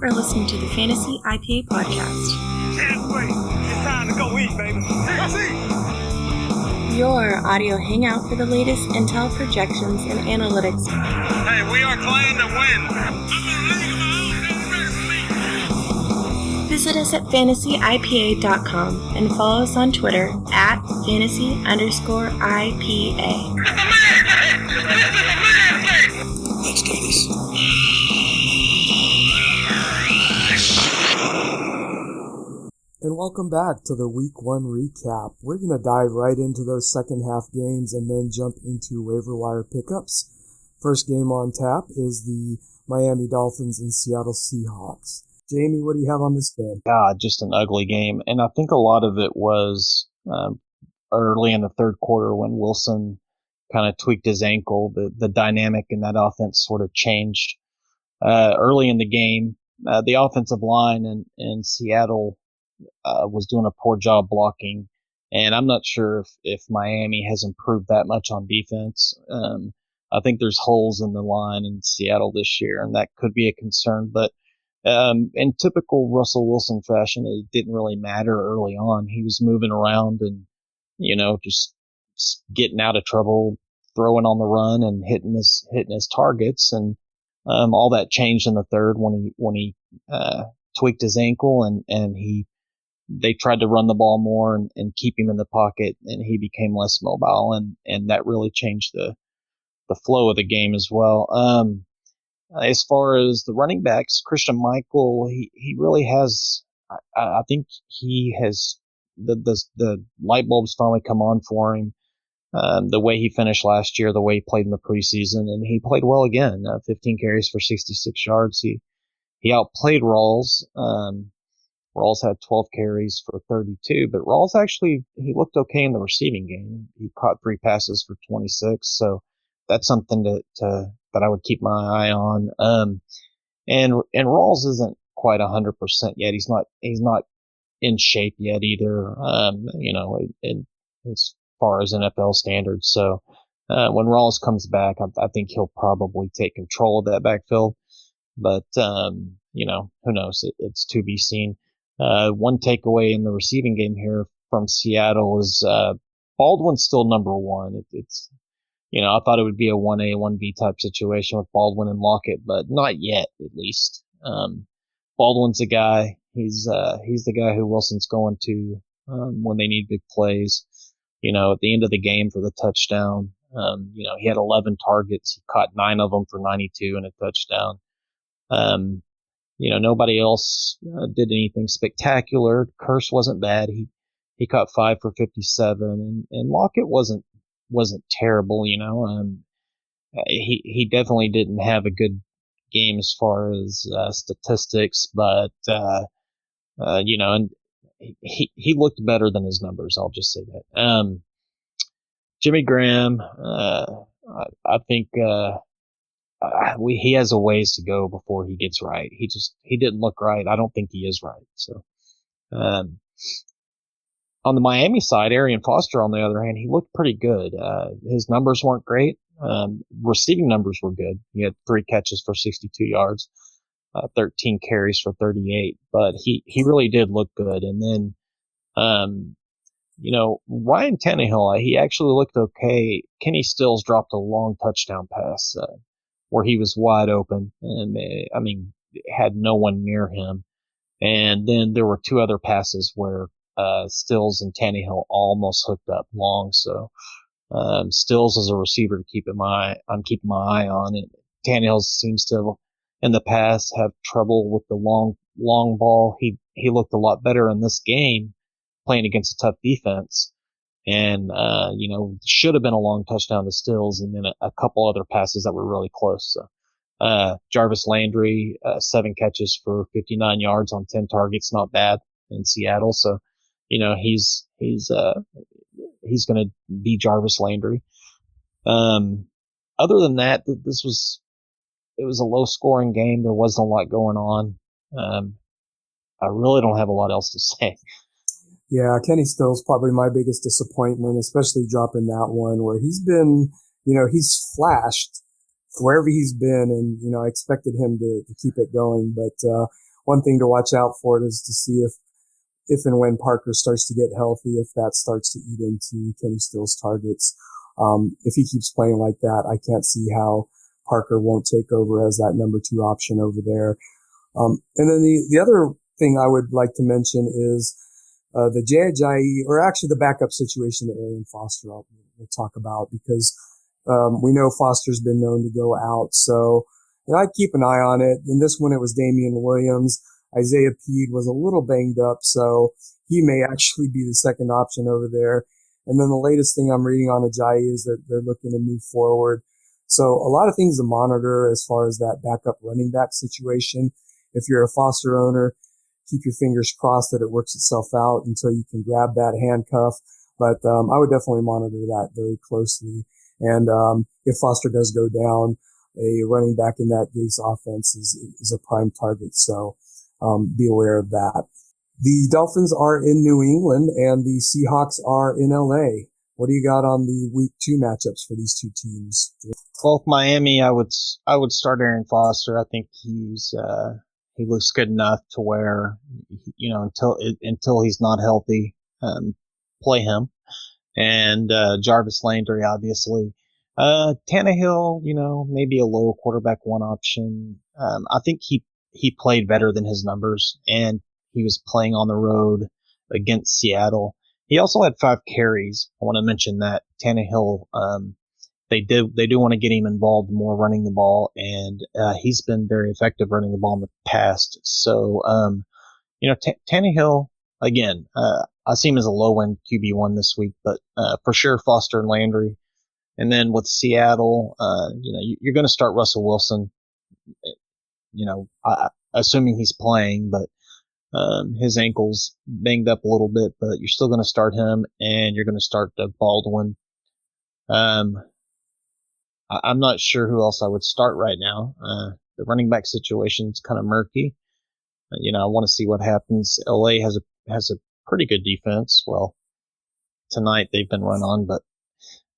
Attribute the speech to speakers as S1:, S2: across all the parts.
S1: are listening to the Fantasy IPA Podcast.
S2: Can't wait. It's time to go eat, baby. Let's eat.
S1: Your audio hangout for the latest intel, projections, and analytics.
S2: Hey, we are playing to win.
S1: Visit us at fantasyipa.com and follow us on Twitter at fantasy_IPA.
S3: Let's do this.
S4: And welcome back to the Week 1 recap. We're going to dive right into those second half games and then jump into waiver wire pickups. First game on tap is the Miami Dolphins and Seattle Seahawks. Jamie, what do you have on this game?
S5: God, just an ugly game. And I think a lot of it was early in the third quarter when Wilson kind of tweaked his ankle. The dynamic in that offense sort of changed. Early in the game, the offensive line in Seattle was doing a poor job blocking. And I'm not sure if Miami has improved that much on defense. I think there's holes in the line in Seattle this year, and that could be a concern. But in typical Russell Wilson fashion, it didn't really matter early on. He was moving around and, just getting out of trouble, throwing on the run and hitting his targets. And all that changed in the third when he tweaked his ankle and they tried to run the ball more and keep him in the pocket, and he became less mobile, and that really changed the flow of the game as well. As far as the running backs, Christian Michael, he really has, I think he has, the light bulbs finally come on for him. The way he finished last year, the way he played in the preseason, and he played well again, 15 carries for 66 yards. He outplayed Rawls. Rawls had 12 carries for 32, but Rawls actually, he looked okay in the receiving game. He caught 3 passes for 26, so that's something that I would keep my eye on. And Rawls isn't quite 100% yet. He's not in shape yet either. As far as NFL standards. So when Rawls comes back, I think he'll probably take control of that backfield. But who knows? It's to be seen. One takeaway in the receiving game here from Seattle is Baldwin's still number one. I thought it would be a 1A, 1B type situation with Baldwin and Lockett, but not yet, at least. Baldwin's the guy. He's the guy who Wilson's going to when they need big plays. At the end of the game for the touchdown, he had 11 targets. He caught 9 of them for 92 and a touchdown. Nobody else did anything spectacular. Curse wasn't bad. He caught 5 for 57, and Lockett wasn't terrible. He definitely didn't have a good game as far as statistics, but and he looked better than his numbers. I'll just say that. Jimmy Graham, I think he has a ways to go before he gets right. He didn't look right. I don't think he is right. So, on the Miami side, Arian Foster, on the other hand, he looked pretty good. His numbers weren't great. Receiving numbers were good. He had 3 catches for 62 yards, 13 carries for 38, but he really did look good. And then, Ryan Tannehill, he actually looked okay. Kenny Stills dropped a long touchdown pass, where he was wide open and had no one near him. And then there were 2 other passes where Stills and Tannehill almost hooked up long. So Stills is a receiver to I'm keeping my eye on. And Tannehill seems to, in the past, have trouble with the long ball. He looked a lot better in this game playing against a tough defense. And, should have been a long touchdown to Stills, and then a couple other passes that were really close. So, Jarvis Landry, 7 catches for 59 yards on 10 targets. Not bad in Seattle. So, he's going to be Jarvis Landry. Other than that, it was a low scoring game. There wasn't a lot going on. I really don't have a lot else to say.
S4: Yeah, Kenny Stills probably my biggest disappointment, especially dropping that one where he's been, he's flashed wherever he's been, and I expected him to keep it going. But one thing to watch out for is to see if and when Parker starts to get healthy, if that starts to eat into Kenny Still's targets. If he keeps playing like that, I can't see how Parker won't take over as that number 2 option over there. And then the other thing I would like to mention is the Jay Ajayi, or actually the backup situation that Arian Foster we'll talk about, because we know Foster's been known to go out. So I'd keep an eye on it. In this one, it was Damian Williams. Isaiah Peed was a little banged up, so he may actually be the second option over there. And then the latest thing I'm reading on Ajayi is that they're looking to move forward. So a lot of things to monitor as far as that backup running back situation. If you're a Foster owner, keep your fingers crossed that it works itself out until you can grab that handcuff. But I would definitely monitor that very closely. And if Foster does go down, a running back in that Gase offense is a prime target. So be aware of that. The Dolphins are in New England and the Seahawks are in LA. What do you got on the week 2 matchups for these two teams?
S5: Well, with Miami, I would start Arian Foster. I think he looks good enough to where, until he's not healthy, play him. And Jarvis Landry, obviously. Tannehill, maybe a low quarterback 1 option. I think he played better than his numbers, and he was playing on the road against Seattle. He also had 5 carries. I want to mention that Tannehill, they do want to get him involved more running the ball, and he's been very effective running the ball in the past. So, Tannehill, again, I see him as a low-end QB1 this week, but for sure Foster and Landry. And then with Seattle, you're going to start Russell Wilson, assuming he's playing, but his ankle's banged up a little bit, but you're still going to start him, and you're going to start Baldwin. I'm not sure who else I would start right now. The running back situation's kind of murky. I want to see what happens. LA has a pretty good defense. Well, tonight they've been run on, but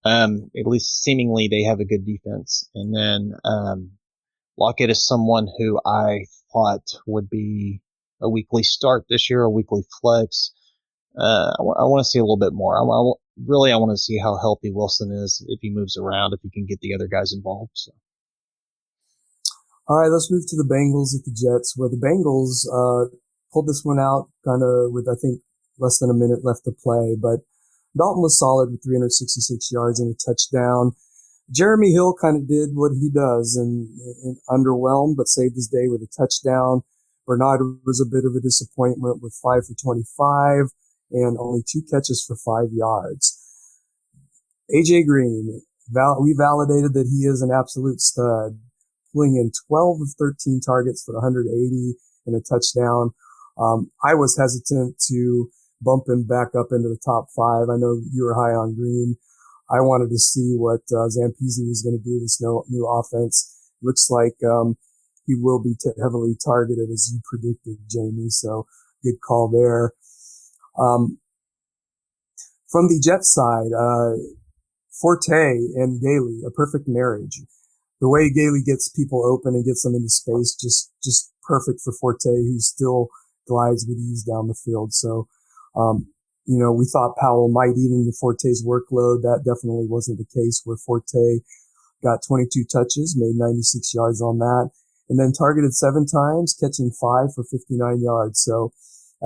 S5: at least seemingly they have a good defense. And then Lockett is someone who I thought would be a weekly start this year, a weekly flex. I want to see a little bit more. I want to see how healthy Wilson is, if he moves around, if he can get the other guys involved. So.
S4: All right, let's move to the Bengals at the Jets, where the Bengals pulled this one out kind of with, I think, less than a minute left to play. But Dalton was solid with 366 yards and a touchdown. Jeremy Hill kind of did what he does and underwhelmed, but saved his day with a touchdown. Bernard was a bit of a disappointment with 5 for 25 and only 2 catches for 5 yards. AJ Green, we validated that he is an absolute stud, pulling in 12 of 13 targets for 180 and a touchdown. I was hesitant to bump him back up into the top 5. I know you were high on Green. I wanted to see what Zampese was going to do this new offense. Looks like he will be heavily targeted, as you predicted, Jamie. So good call there. From the Jets side, Forte and Gailey, a perfect marriage. The way Gailey gets people open and gets them into space, just perfect for Forte, who still glides with ease down the field. So, we thought Powell might eat into Forte's workload. That definitely wasn't the case, where Forte got 22 touches, made 96 yards on that, and then targeted 7 times, catching 5 for 59 yards. So,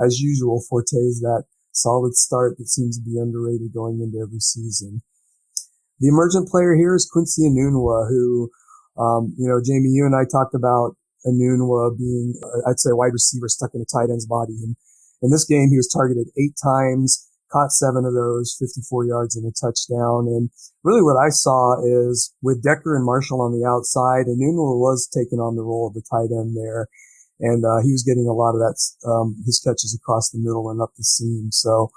S4: as usual, Forte is that solid start that seems to be underrated going into every season. The emergent player here is Quincy Enunwa, who, Jamie, you and I talked about Enunwa being, I'd say, a wide receiver stuck in a tight end's body. And in this game, he was targeted 8 times, caught 7 of those, 54 yards and a touchdown. And really what I saw is with Decker and Marshall on the outside, Enunwa was taking on the role of the tight end there. And he was getting a lot of that, his catches across the middle and up the seam. So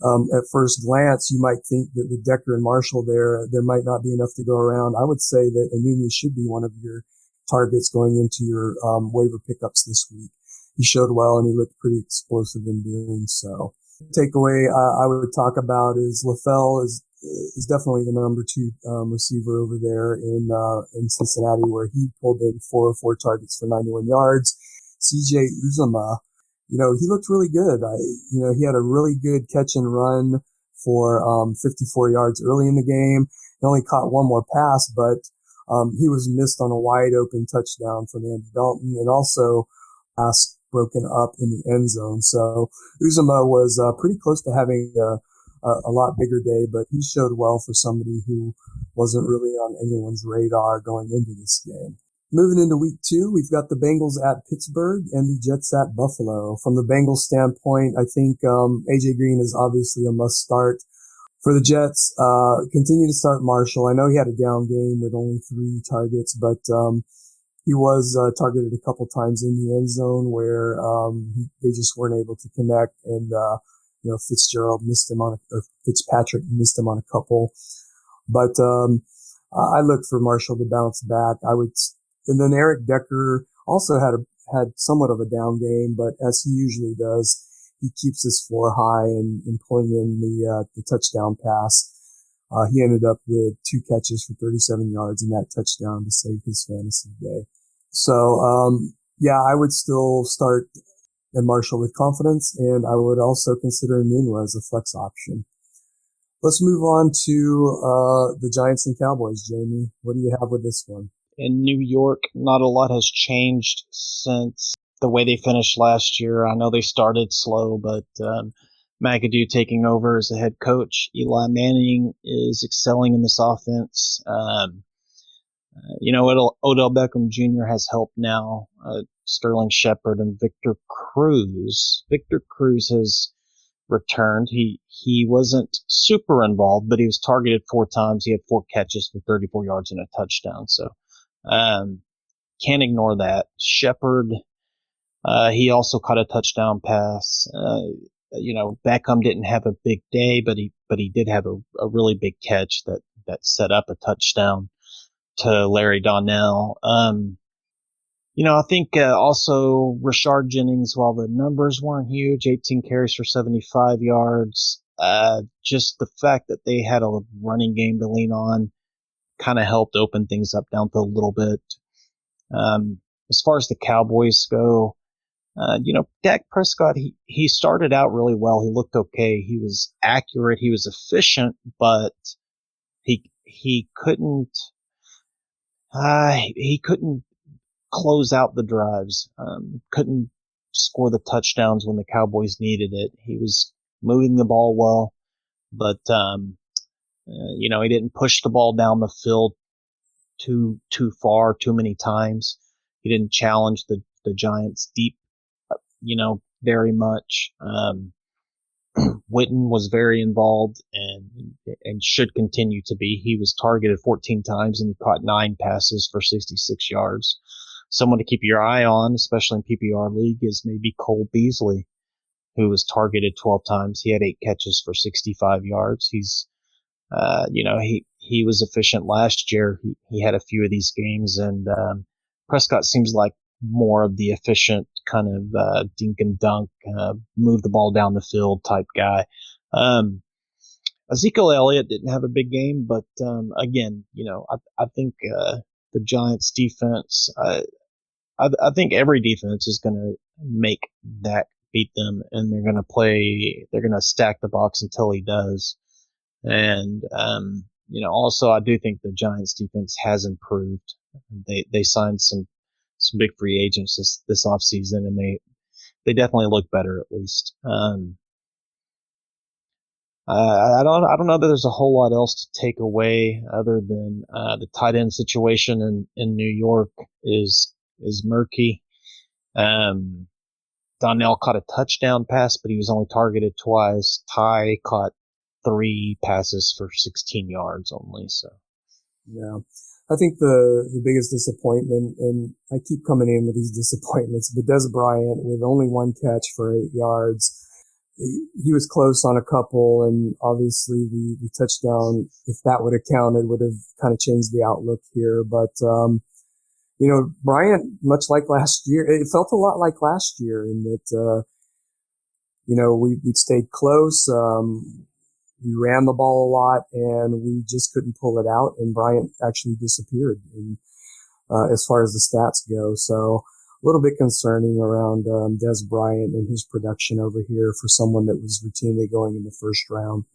S4: at first glance, you might think that with Decker and Marshall there might not be enough to go around. I would say that Enunwa should be one of your targets going into your waiver pickups this week. He showed well, and he looked pretty explosive in doing so. Takeaway I would talk about is LaFell is definitely the number 2 receiver over there in Cincinnati, where he pulled in 4 targets for 91 yards. CJ Uzama, he looked really good. He had a really good catch and run for 54 yards early in the game. He only caught one more pass, but he was missed on a wide open touchdown from Andy Dalton, and also pass broken up in the end zone. So Uzama was pretty close to having a lot bigger day, but he showed well for somebody who wasn't really on anyone's radar going into this game. Moving into week 2, we've got the Bengals at Pittsburgh and the Jets at Buffalo. From the Bengals standpoint, I think AJ Green is obviously a must start. For the Jets, continue to start Marshall. I know he had a down game with only 3 targets, but he was targeted a couple times in the end zone where they just weren't able to connect, and Fitzpatrick missed him on a couple. But I look for Marshall to bounce back. And then Eric Decker also had somewhat of a down game, but as he usually does, he keeps his floor high and pulling in the touchdown pass. He ended up with 2 catches for 37 yards in that touchdown to save his fantasy day. So, I would still start in Marshall with confidence, and I would also consider Nunez a flex option. Let's move on to the Giants and Cowboys, Jamie. What do you have with this one?
S5: In New York, not a lot has changed since the way they finished last year. I know they started slow, but McAdoo taking over as a head coach. Eli Manning is excelling in this offense. Odell Beckham Jr. has helped now. Sterling Shepard and Victor Cruz. Victor Cruz has returned. He wasn't super involved, but he was targeted 4 times. He had 4 catches for 34 yards and a touchdown. So can't ignore that. Shepard, he also caught a touchdown pass. Beckham didn't have a big day, but he did have a really big catch that set up a touchdown to Larry Donnell. I think also Rashard Jennings, while the numbers weren't huge, 18 carries for 75 yards, just the fact that they had a running game to lean on kind of helped open things up downfield a little bit. As far as the Cowboys go, Dak Prescott, he started out really well. He looked okay. He was accurate. He was efficient, but he couldn't close out the drives. Couldn't score the touchdowns when the Cowboys needed it. He was moving the ball well, but he didn't push the ball down the field too far, too many times. He didn't challenge the Giants deep, very much. Witten was very involved and should continue to be. He was targeted 14 times and he caught 9 passes for 66 yards. Someone to keep your eye on, especially in PPR league, is maybe Cole Beasley, who was targeted 12 times. He had 8 catches for 65 yards. He's, he was efficient last year. He had a few of these games, and Prescott seems like more of the efficient kind of dink and dunk, move the ball down the field type guy. Ezekiel Elliott didn't have a big game, but again, I think the Giants defense, I think every defense is going to make Dak beat them, and they're going to stack the box until he does. And, also I do think the Giants defense has improved. They signed some big free agents this offseason, and they definitely look better, at least. I don't know that there's a whole lot else to take away other than the tight end situation in New York is murky. Donnell caught a touchdown pass, but he was only targeted twice. Ty caught 3 passes for 16 yards only. So,
S4: yeah, I think the biggest disappointment, and I keep coming in with these disappointments, but Dez Bryant with only 1 catch for 8 yards. He was close on a couple, and obviously the touchdown, if that would have counted, would have kind of changed the outlook here. But, Bryant, much like last year, it felt a lot like last year in that, we stayed close. We ran the ball a lot, and we just couldn't pull it out, and Bryant actually disappeared as far as the stats go. So little bit concerning around Des Bryant and his production over here for someone that was routinely going in the first round.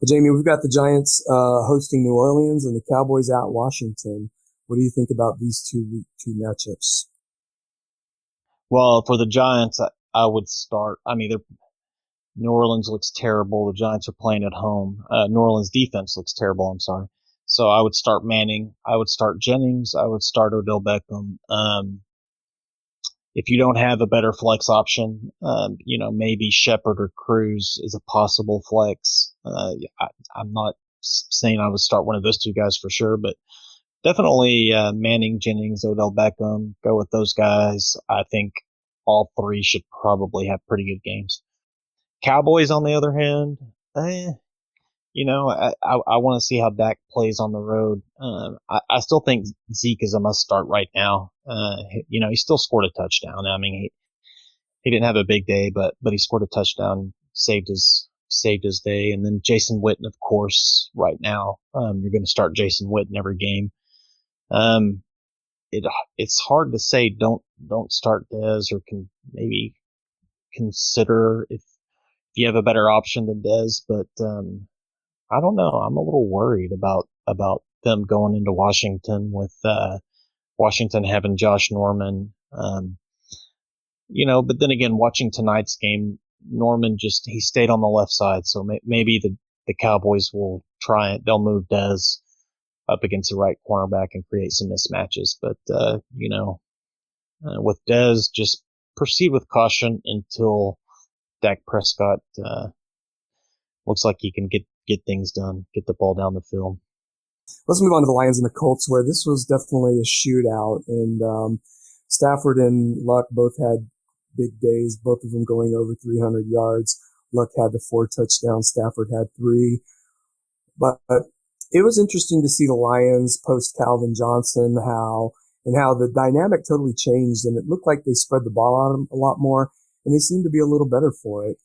S4: Well, Jamie, we've got the Giants hosting New Orleans and the Cowboys at Washington. What do you think about these week 2 matchups?
S5: Well, for the Giants, I would start. I mean, New Orleans looks terrible. The Giants are playing at home. New Orleans defense looks terrible. I'm sorry. So I would start Manning. I would start Jennings. I would start Odell Beckham. If you don't have a better flex option, maybe Shepard or Cruz is a possible flex. I'm not saying I would start one of those two guys for sure, but definitely Manning, Jennings, Odell Beckham. Go with those guys. I think all three should probably have pretty good games. Cowboys, on the other hand, I want to see how Dak plays on the road. I still think Zeke is a must start right now. He still scored a touchdown. I mean, he didn't have a big day, but he scored a touchdown, saved his day. And then Jason Witten, of course, right now, you're going to start Jason Witten every game. It's hard to say don't start Dez, or can maybe consider if you have a better option than Dez, but I don't know. I'm a little worried about them going into Washington with Washington having Josh Norman. But then again, watching tonight's game, Norman he stayed on the left side, so maybe the Cowboys will try it. They'll move Dez up against the right cornerback and create some mismatches. But with Dez, just proceed with caution until Dak Prescott looks like he can get things done, get the ball down the field.
S4: Let's move on to the Lions and the Colts, where this was definitely a shootout. And Stafford and Luck both had big days, both of them going over 300 yards. Luck had the 4 touchdowns. Stafford had 3. But it was interesting to see the Lions post Calvin Johnson, how the dynamic totally changed, and it looked like they spread the ball out a lot more, and they seemed to be a little better for it.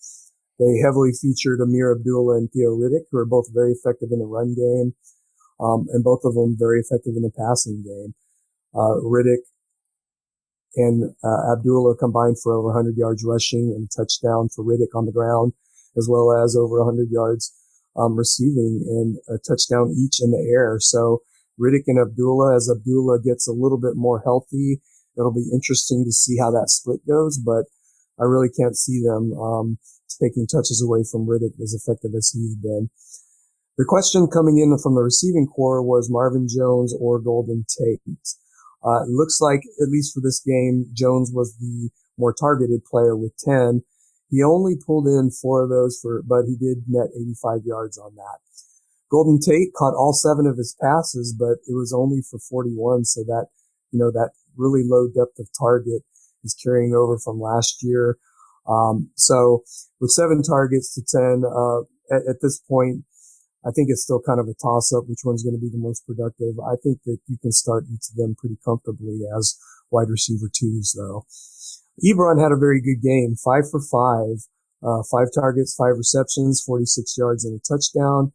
S4: They heavily featured Amir Abdullah and Theo Riddick, who are both very effective in the run game, and both of them very effective in the passing game. Riddick and Abdullah combined for over 100 yards rushing and a touchdown for Riddick on the ground, as well as over 100 yards receiving and a touchdown each in the air. So Riddick and Abdullah, as Abdullah gets a little bit more healthy, it'll be interesting to see how that split goes, but I really can't see them taking touches away from Riddick as effective as he's been. The question coming in from the receiving core was Marvin Jones or Golden Tate. It looks like, at least for this game, Jones was the more targeted player with 10. He only pulled in 4 of those but he did net 85 yards on that. Golden Tate caught all 7 of his passes, but it was only for 41. So that really low depth of target is carrying over from last year. So with 7 targets to 10, at this point, I think it's still kind of a toss-up which one's going to be the most productive. I think that you can start each of them pretty comfortably as wide receiver 2s, though. Ebron had a very good game, 5 for 5, 5 targets, 5 receptions, 46 yards and a touchdown.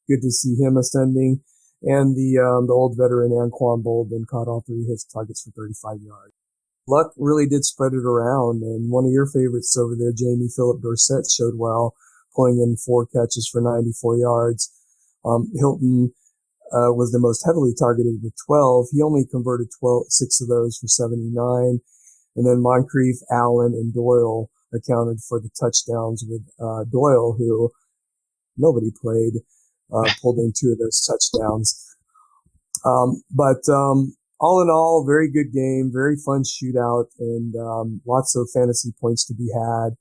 S4: Good to see him ascending. And the old veteran Anquan Bolden caught all 3 of his targets for 35 yards. Luck really did spread it around, and one of your favorites over there, Jamie, Philip Dorsett, showed well, pulling in 4 catches for 94 yards. Hilton was the most heavily targeted with 12. He only converted 6 of those for 79. And then Moncrief, Allen, and Doyle accounted for the touchdowns, with Doyle, who nobody played, pulled in 2 of those touchdowns. But all in all, very good game, very fun shootout, and lots of fantasy points to be had.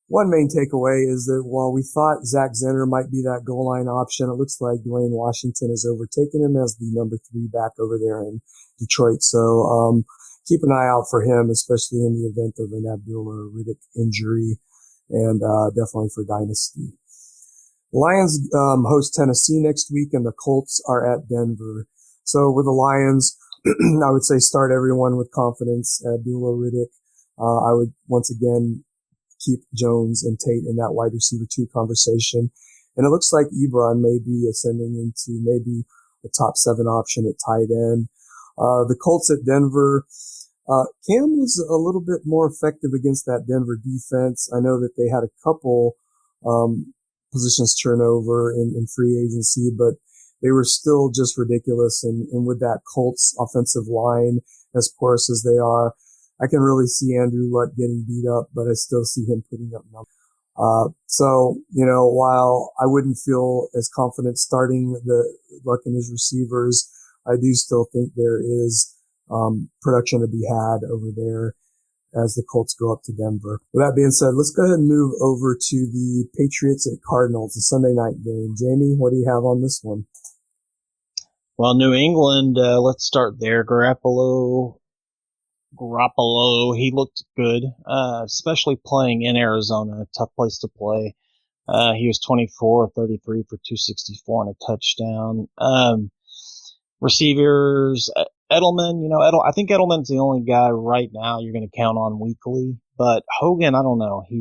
S4: One main takeaway is that while we thought Zach Zenner might be that goal line option, it looks like Dwayne Washington has overtaken him as the number 3 back over there in Detroit. So keep an eye out for him, especially in the event of an Abdullah or Riddick injury, and definitely for Dynasty. Lions host Tennessee next week, and the Colts are at Denver. So with the Lions, I would say start everyone with confidence. Abdullah, Riddick. I would once again keep Jones and Tate in that wide receiver 2 conversation. And it looks like Ebron may be ascending into maybe a top 7 option at tight end. The Colts at Denver, Cam was a little bit more effective against that Denver defense. I know that they had a couple positions turnover in free agency, but they were still just ridiculous. And with that Colts offensive line, as porous as they are, I can really see Andrew Luck getting beat up, but I still see him putting up numbers. So, while I wouldn't feel as confident starting the Luck and his receivers, I do still think there is production to be had over there as the Colts go up to Denver. With that being said, let's go ahead and move over to the Patriots at Cardinals, the Sunday night game. Jamie, what do you have on this one?
S5: Well, New England, let's start there. Garoppolo, he looked good, especially playing in Arizona, a tough place to play. He was 24, 33 for 264 and a touchdown. Receivers, Edelman, I think Edelman's the only guy right now you're going to count on weekly, but Hogan, I don't know. He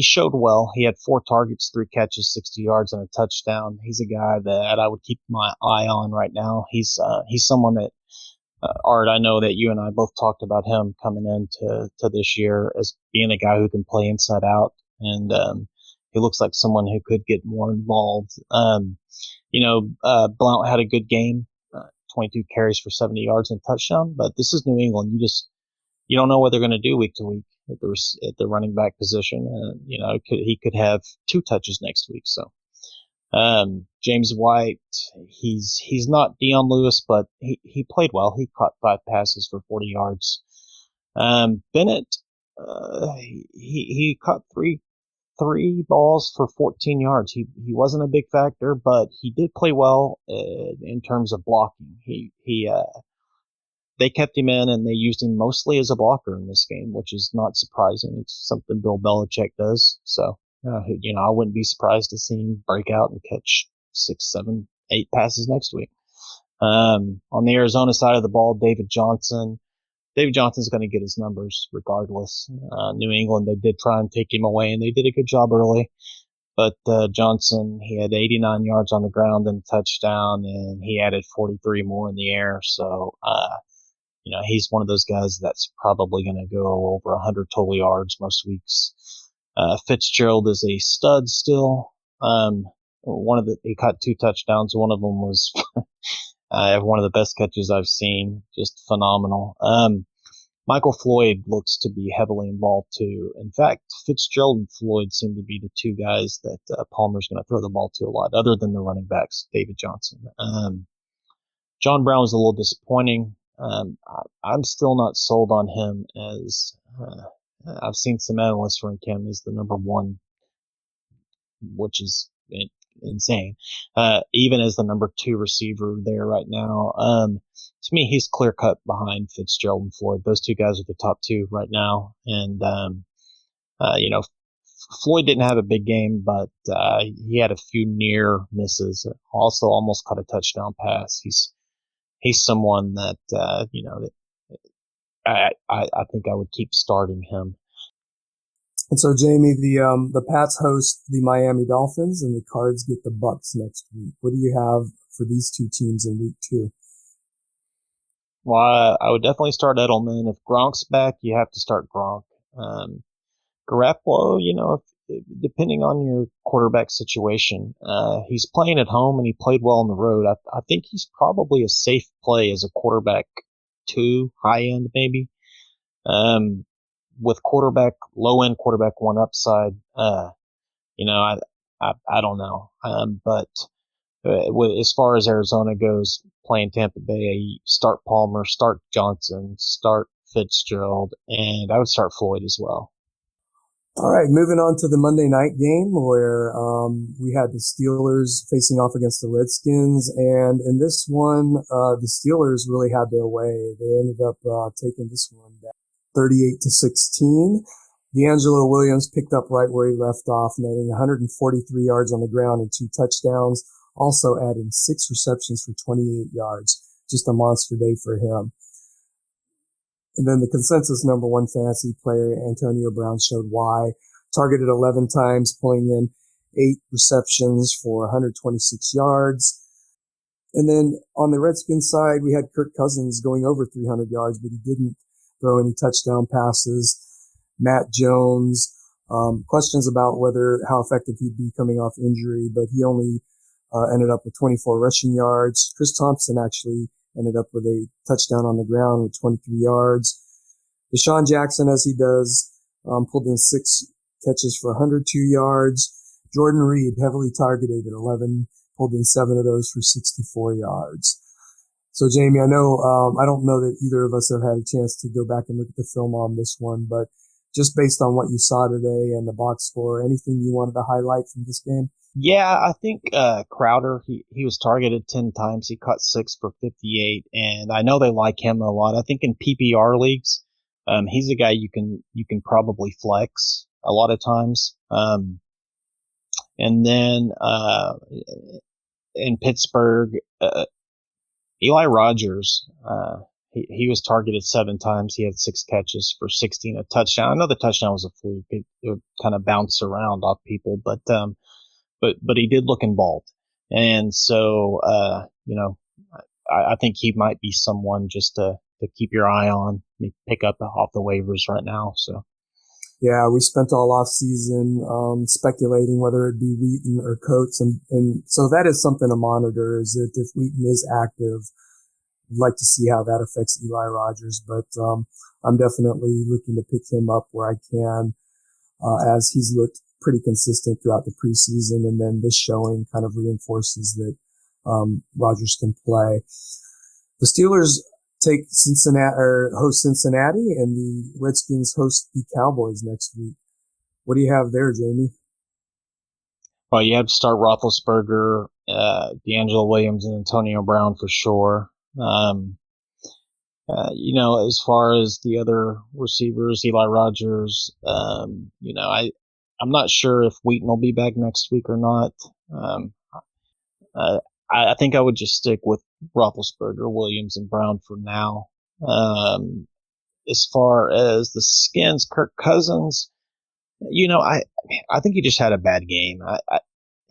S5: showed well. He had 4 targets, 3 catches, 60 yards, and a touchdown. He's a guy that I would keep my eye on right now. He's someone that, Art, I know that you and I both talked about him coming into this year as being a guy who can play inside out, and he looks like someone who could get more involved. Blount had a good game, 22 carries for 70 yards and a touchdown, but this is New England. You don't know what they're going to do week to week at the running back position. He could have 2 touches next week. So, James White, he's not Dion Lewis, but he played well. He caught 5 passes for 40 yards. Bennett, he caught three balls for 14 yards. He wasn't a big factor, but he did play well in terms of blocking. They kept him in, and they used him mostly as a blocker in this game, which is not surprising. It's something Bill Belichick does. So, I wouldn't be surprised to see him break out and catch 6, 7, 8 passes next week. On the Arizona side of the ball, David Johnson's going to get his numbers regardless. New England, they did try and take him away, and they did a good job early. But Johnson, he had 89 yards on the ground and a touchdown, and he added 43 more in the air. So, he's one of those guys that's probably going to go over 100 total yards most weeks. Fitzgerald is a stud still. He caught 2 touchdowns. One of them was one of the best catches I've seen. Just phenomenal. Michael Floyd looks to be heavily involved too. In fact, Fitzgerald and Floyd seem to be the 2 guys that Palmer's going to throw the ball to a lot, other than the running backs, David Johnson. John Brown was a little disappointing. I'm still not sold on him as I've seen some analysts rank him as the number 1, which is insane. Even as the number 2 receiver there right now. To me, he's clear cut behind Fitzgerald and Floyd. Those 2 guys are the top 2 right now. And, Floyd didn't have a big game, but he had a few near misses. Also almost caught a touchdown pass. He's someone that, I think I would keep starting him.
S4: And so, Jamie, the Pats host the Miami Dolphins, and the Cards get the Bucks next week. What do you have for these 2 teams in week 2?
S5: Well, I would definitely start Edelman. If Gronk's back, you have to start Gronk. Garoppolo, depending on your quarterback situation, he's playing at home and he played well on the road. I think he's probably a safe play as a quarterback 2, high end maybe. With low end quarterback 1 upside, I don't know. But as far as Arizona goes, playing Tampa Bay, start Palmer, start Johnson, start Fitzgerald, and I would start Floyd as well.
S4: All right, moving on to the Monday night game where we had the Steelers facing off against the Redskins, and in this one, the Steelers really had their way. They ended up taking this one down 38-16. D'Angelo Williams picked up right where he left off, netting 143 yards on the ground and 2 touchdowns, also adding 6 receptions for 28 yards. Just a monster day for him. And then the consensus number 1 fantasy player, Antonio Brown, showed why. Targeted 11 times, pulling in 8 receptions for 126 yards. And then on the Redskins side, we had Kirk Cousins going over 300 yards, but he didn't throw any touchdown passes. Matt Jones, questions about how effective he'd be coming off injury, but he only ended up with 24 rushing yards. Chris Thompson actually ended up with a touchdown on the ground with 23 yards. Deshaun Jackson, as he does, pulled in 6 catches for 102 yards. Jordan Reed, heavily targeted at 11, pulled in 7 of those for 64 yards. So, Jamie, I know, I don't know that either of us have had a chance to go back and look at the film on this one, but just based on what you saw today and the box score, anything you wanted to highlight from this game?
S5: Yeah, I think Crowder, he was targeted 10 times. He caught 6 for 58, and I know they like him a lot. I think in PPR leagues, he's a guy you can probably flex a lot of times. And then in Pittsburgh, Eli Rogers, he was targeted 7 times. He had 6 catches for 16, a touchdown. I know the touchdown was a fluke. It would kind of bounce around off people, but he did look involved. And so, I think he might be someone just to keep your eye on, pick up off the waivers right now. So.
S4: Yeah, we spent all off season speculating whether it'd be Wheaton or Coates, and so that is something to monitor. Is that if Wheaton is active, I'd like to see how that affects Eli Rogers. But I'm definitely looking to pick him up where I can, as he's looked pretty consistent throughout the preseason, and then this showing kind of reinforces that Rogers can play. The Steelers take host Cincinnati, and the Redskins host the Cowboys next week. What do you have there, Jamie?
S5: Well, you have to start Roethlisberger, D'Angelo Williams, and Antonio Brown for sure. As far as the other receivers, Eli Rogers, I'm not sure if Wheaton will be back next week or not. I think I would just stick with Roethlisberger, Williams, and Brown for now. As far as the Skins, Kirk Cousins, I think he just had a bad game.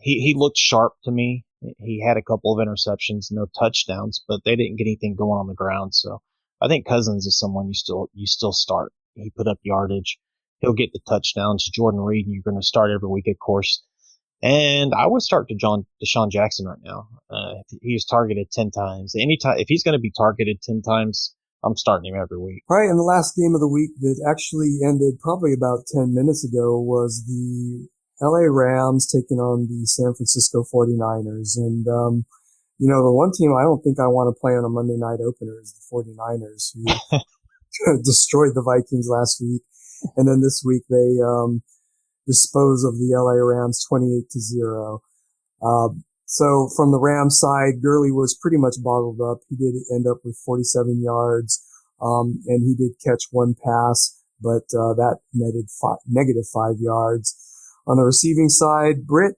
S5: He looked sharp to me. He had a couple of interceptions, no touchdowns, but they didn't get anything going on the ground. So I think Cousins is someone you still start. He put up yardage. He'll get the touchdowns. Jordan Reed, you're going to start every week, of course. And I would start Deshaun Jackson right now. He was targeted 10 times. If he's going to be targeted 10 times, I'm starting him every week.
S4: All right, and the last game of the week that actually ended probably about 10 minutes ago was the LA Rams taking on the San Francisco 49ers. And, the one team I don't think I want to play on a Monday night opener is the 49ers, who destroyed the Vikings last week. And then this week they dispose of the LA Rams 28-0. So from the Rams side, Gurley was pretty much bottled up. He did end up with 47 yards, and he did catch 1 pass, but that netted negative 5 yards. On the receiving side, Britt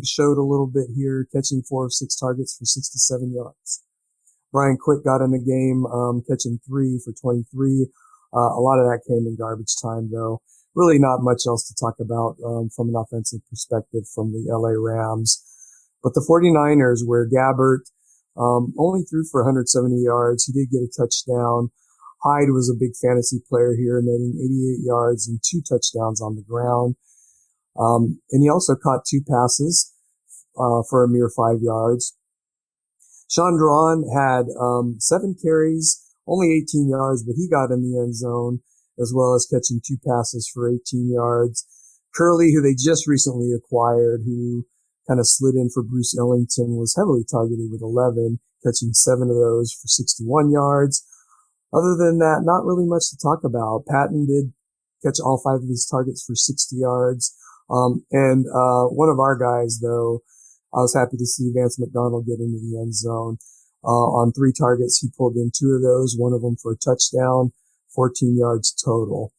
S4: showed a little bit here, catching 4 of 6 targets for 67 yards. Brian Quick got in the game, catching 3 for 23. A lot of that came in garbage time, though. Really not much else to talk about from an offensive perspective from the LA Rams. But the 49ers, where Gabbert only threw for 170 yards, he did get a touchdown. Hyde was a big fantasy player here, netting 88 yards and 2 touchdowns on the ground. And he also caught 2 passes for a mere 5 yards. Sean Drawn had 7 carries, only 18 yards, but he got in the end zone, as well as catching 2 passes for 18 yards. Curley, who they just recently acquired, who kind of slid in for Bruce Ellington, was heavily targeted with 11, catching 7 of those for 61 yards. Other than that, not really much to talk about. Patton did catch all 5 of his targets for 60 yards. And one of our guys, though, I was happy to see Vance McDonald get into the end zone. On 3 targets, he pulled in 2 of those, one of them for a touchdown, 14 yards total.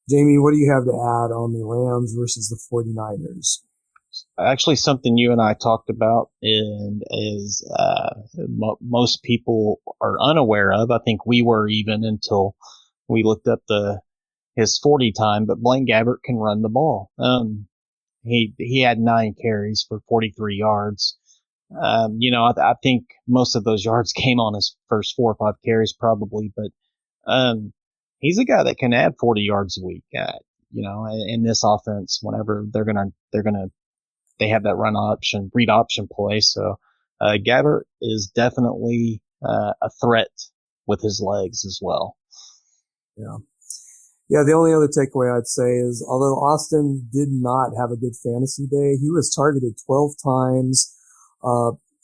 S4: Jamie, what do you have to add on the Rams versus the 49ers?
S5: Actually, something you and I talked about is most people are unaware of. I think we were even until we looked up his 40 time, but Blaine Gabbert can run the ball. He had 9 carries for 43 yards. I think most of those yards came on his first 4 or 5 carries probably, but he's a guy that can add 40 yards a week. In this offense, whenever they have that read option play. So Gabbert is definitely a threat with his legs as well.
S4: Yeah. Yeah, the only other takeaway I'd say is, although Austin did not have a good fantasy day, he was targeted 12 times,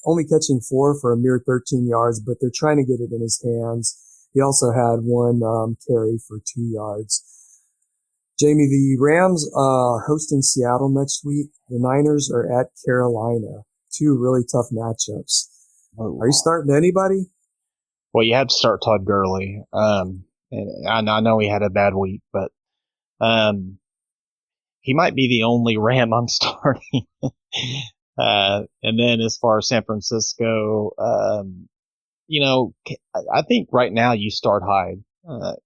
S4: only catching 4 for a mere 13 yards, but they're trying to get it in his hands. He also had 1 carry for 2 yards. Jamie, the Rams are hosting Seattle next week. The Niners are at Carolina. 2 really tough matchups. Are you starting anybody?
S5: Well, you have to start Todd Gurley. And I know he had a bad week, but he might be the only Ram I'm starting. And then as far as San Francisco, I think right now you start Hyde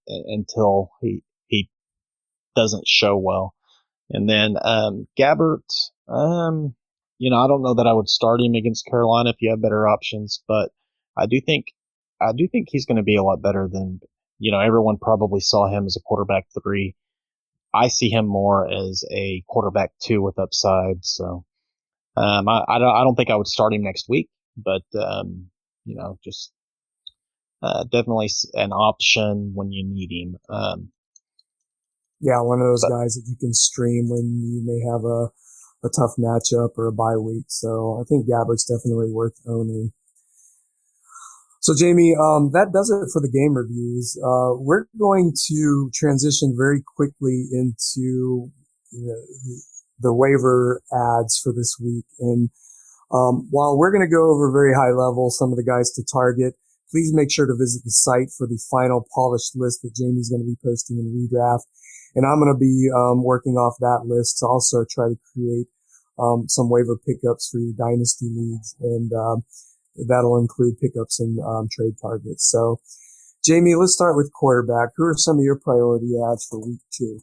S5: until he doesn't show well. And then Gabbert, I don't know that I would start him against Carolina if you have better options, but I do think he's going to be a lot better than, everyone probably saw him as a quarterback 3. I see him more as a quarterback 2 with upside. So I don't think I would start him next week, but just definitely an option when you need him.
S4: Yeah, one of those guys that you can stream when you may have a tough matchup or a bye week. So I think Gabbert's definitely worth owning. So Jamie, that does it for the game reviews. We're going to transition very quickly into the waiver ads for this week. And while we're going to go over very high level some of the guys to target, please make sure to visit the site for the final polished list that Jamie's going to be posting in Redraft. And I'm going to be working off that list to also try to create some waiver pickups for your dynasty leagues, and that'll include pickups and trade targets. So, Jamie, let's start with quarterback. Who are some of your priority ads for week 2?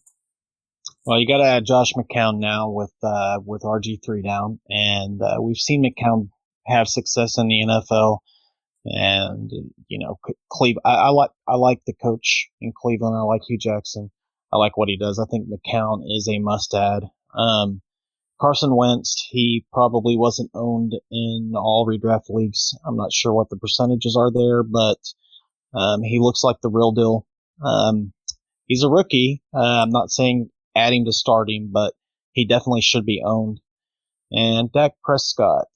S5: Well, you got to add Josh McCown now with RG3 down, and we've seen McCown have success in the NFL. And Cleveland. I like the coach in Cleveland. I like Hugh Jackson. I like what he does. I think McCown is a must-add. Carson Wentz, he probably wasn't owned in all redraft leagues. I'm not sure what the percentages are there, but he looks like the real deal. He's a rookie. I'm not saying add him to start him, but he definitely should be owned. And Dak Prescott,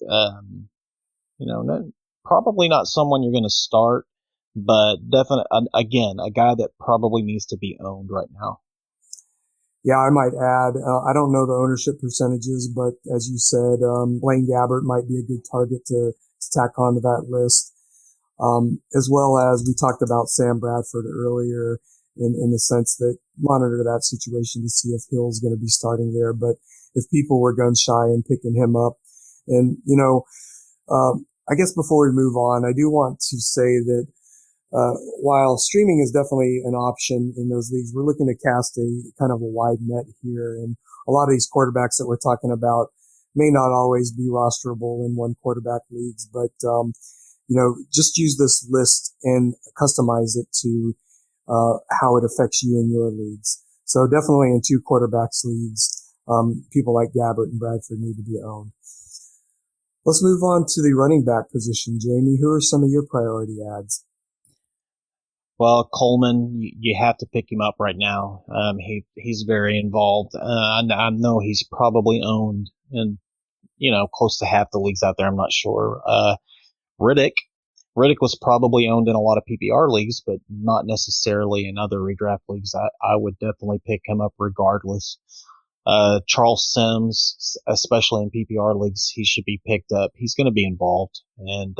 S5: probably not someone you're going to start, but definitely, again, a guy that probably needs to be owned right now.
S4: Yeah, I might add, I don't know the ownership percentages, but as you said, Blaine Gabbert might be a good target to tack onto that list. As well as we talked about Sam Bradford earlier in the sense that monitor that situation to see if Hill's going to be starting there. But if people were gun shy in picking him up, and, I guess before we move on, I do want to say that while streaming is definitely an option in those leagues, we're looking to cast a kind of a wide net here. And a lot of these quarterbacks that we're talking about may not always be rosterable in one quarterback leagues, but, just use this list and customize it to how it affects you in your leagues. So definitely in 2 quarterbacks leagues, people like Gabbert and Bradford need to be owned. Let's move on to the running back position. Jamie, who are some of your priority ads?
S5: Well, Coleman, you have to pick him up right now. He's very involved. I know he's probably owned in, close to half the leagues out there. I'm not sure. Riddick was probably owned in a lot of PPR leagues, but not necessarily in other redraft leagues. I would definitely pick him up regardless. Charles Sims, especially in PPR leagues, he should be picked up. He's going to be involved. And,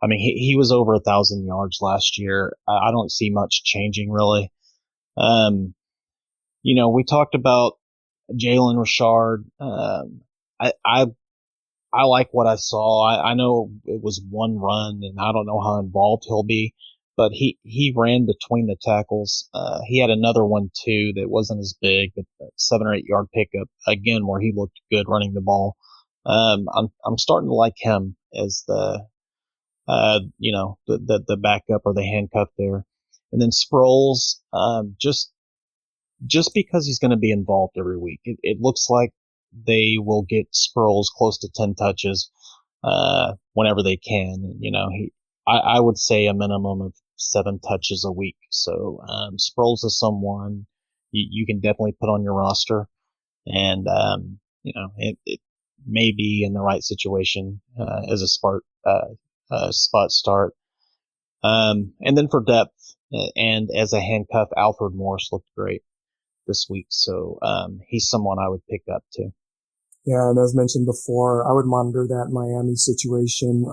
S5: he was over 1,000 yards last year. I don't see much changing really. We talked about Jalen Richard. I like what I saw. I know it was one run and I don't know how involved he'll be, but he ran between the tackles. He had another one too that wasn't as big, but 7 or 8 yard pickup again, where he looked good running the ball. I'm starting to like him. as the the backup or the handcuff there. And then Sproles, just because he's going to be involved every week, it looks like they will get Sproles close to 10 touches, whenever they can. I would say a minimum of 7 touches a week. So, Sproles is someone you can definitely put on your roster. And, it may be in the right situation, as a spot start. And then for depth and as a handcuff, Alfred Morris looked great this week. So, he's someone I would pick up too.
S4: Yeah. And as mentioned before, I would monitor that Miami situation.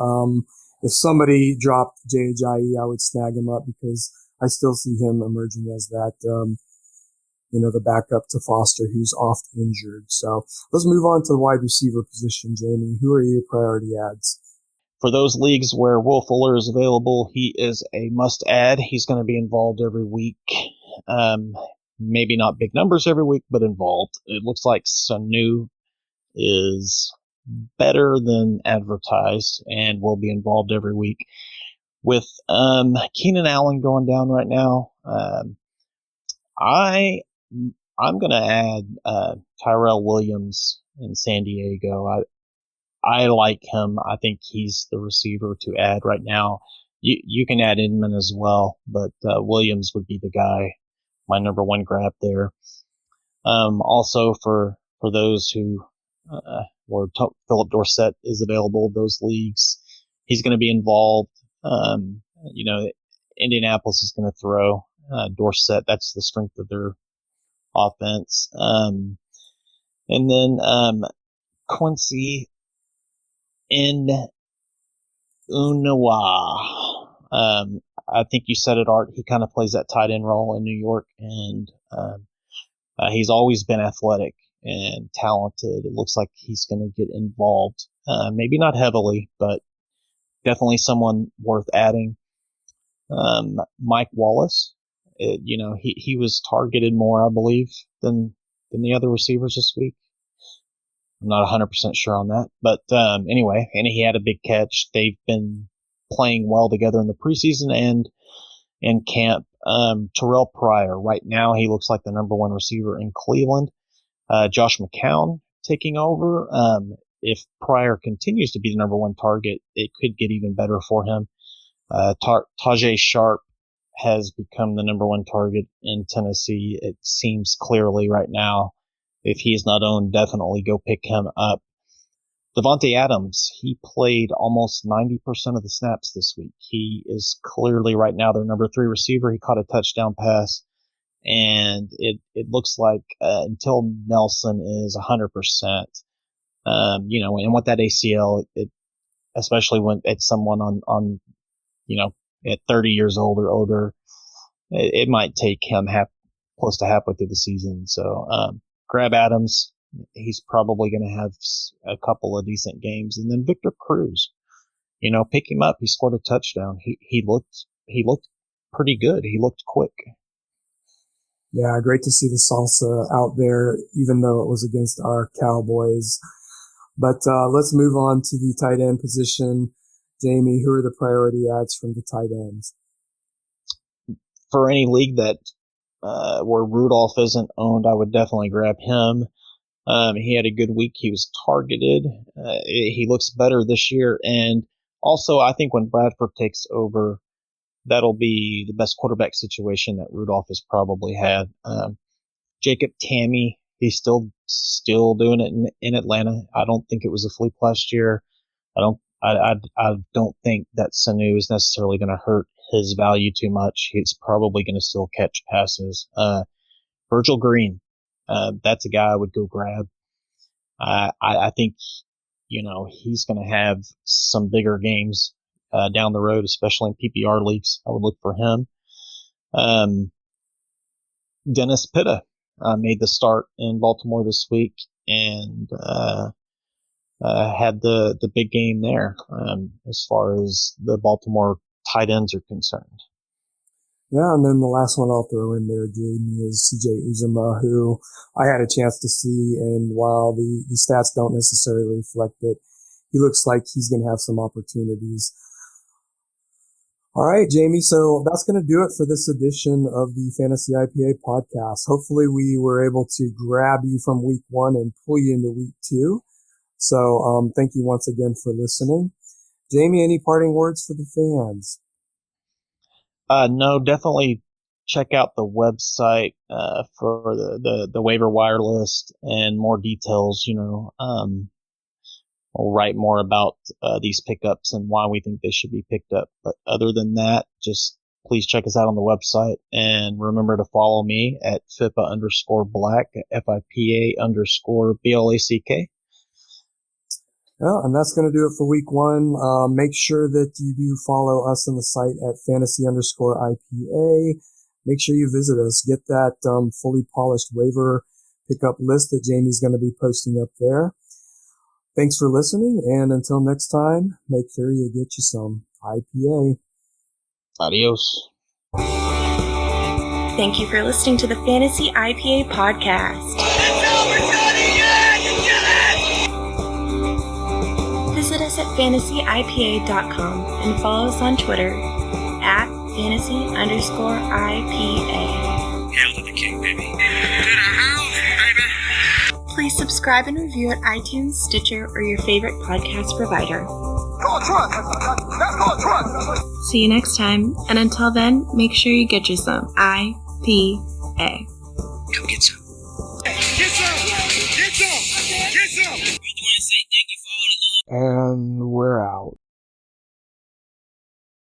S4: If somebody dropped Jai, I would snag him up because I still see him emerging as that, the backup to Foster, who's oft injured. So let's move on to the wide receiver position, Jamie. Who are your priority adds?
S5: For those leagues where Will Fuller is available, he is a must-add. He's going to be involved every week. Maybe not big numbers every week, but involved. It looks like Sanu is better than advertised and will be involved every week. With Keenan Allen going down right now, I'm going to add Tyrell Williams in San Diego. I like him. I think he's the receiver to add right now. You can add Inman as well, but Williams would be the guy, my number one grab there. Also for those who where Philip Dorsett is available, those leagues, he's going to be involved. Indianapolis is going to throw Dorsett. That's the strength of their offense. And then Quincy Unawa. I think you said it, Art. He kind of plays that tight end role in New York, and he's always been athletic and talented. It looks like he's going to get involved. Maybe not heavily, but definitely someone worth adding. Mike Wallace, he was targeted more, I believe, than the other receivers this week. I'm not 100% sure on that, but anyway, and he had a big catch. They've been playing well together in the preseason and in camp. Terrell Pryor, right now he looks like the number one receiver in Cleveland. Josh McCown taking over. If Pryor continues to be the number one target, it could get even better for him. Tajay Sharp has become the number one target in Tennessee. It seems clearly right now. If he is not owned, definitely go pick him up. Devontae Adams, he played almost 90% of the snaps this week. He is clearly right now their number 3 receiver. He caught a touchdown pass, and it looks like until Nelson is 100%, and with that ACL, especially when it's someone on at 30 years old or older, it might take him close to halfway through the season. So grab Adams. He's probably going to have a couple of decent games. And then Victor Cruz, pick him up. He scored a touchdown. He looked pretty good. He looked quick.
S4: Yeah, great to see the salsa out there, even though it was against our Cowboys. But let's move on to the tight end position. Jamie, who are the priority adds from the tight ends?
S5: For any league that where Rudolph isn't owned, I would definitely grab him. He had a good week. He was targeted. He looks better this year. And also, I think when Bradford takes over, that'll be the best quarterback situation that Rudolph has probably had. Jacob Tamme, he's still doing it in Atlanta. I don't think it was a fluke last year. I don't think that Sanu is necessarily going to hurt his value too much. He's probably going to still catch passes. Virgil Green, that's a guy I would go grab. I think, he's going to have some bigger games down the road, especially in PPR leagues. I would look for him. Dennis Pitta made the start in Baltimore this week and had the big game there as far as the Baltimore tight ends are concerned.
S4: Yeah, and then the last one I'll throw in there, Jamie, is CJ Uzomah, who I had a chance to see, and while the stats don't necessarily reflect it, he looks like he's going to have some opportunities. All right, Jamie. So that's going to do it for this edition of the Fantasy IPA podcast. Hopefully we were able to grab you from week 1 and pull you into week 2. So, thank you once again for listening. Jamie, any parting words for the fans?
S5: No, definitely check out the website, for the waiver wire list and more details, we'll write more about these pickups and why we think they should be picked up. But other than that, just please check us out on the website and remember to follow me at FIPA_black, FIPA_BLACK.
S4: Yeah, and that's going to do it for week 1. Make sure that you do follow us on the site at fantasy_IPA. Make sure you visit us. Get that fully polished waiver pickup list that Jamie's going to be posting up there. Thanks for listening, and until next time, make sure you get you some IPA.
S5: Adios.
S1: Thank you for listening to the Fantasy IPA Podcast. Visit us at fantasyipa.com and follow us on Twitter at fantasy_IPA.
S3: Hail to the king, baby. To the house, baby.
S1: Please subscribe and review at iTunes, Stitcher, or your favorite podcast provider.
S2: Call trust. That's called trust.
S1: See you next time, and until then, make sure you get you some IPA.
S3: Come get some.
S2: Get some. Get some. Get some.
S3: We just want to say thank you for all the love.
S4: And we're out.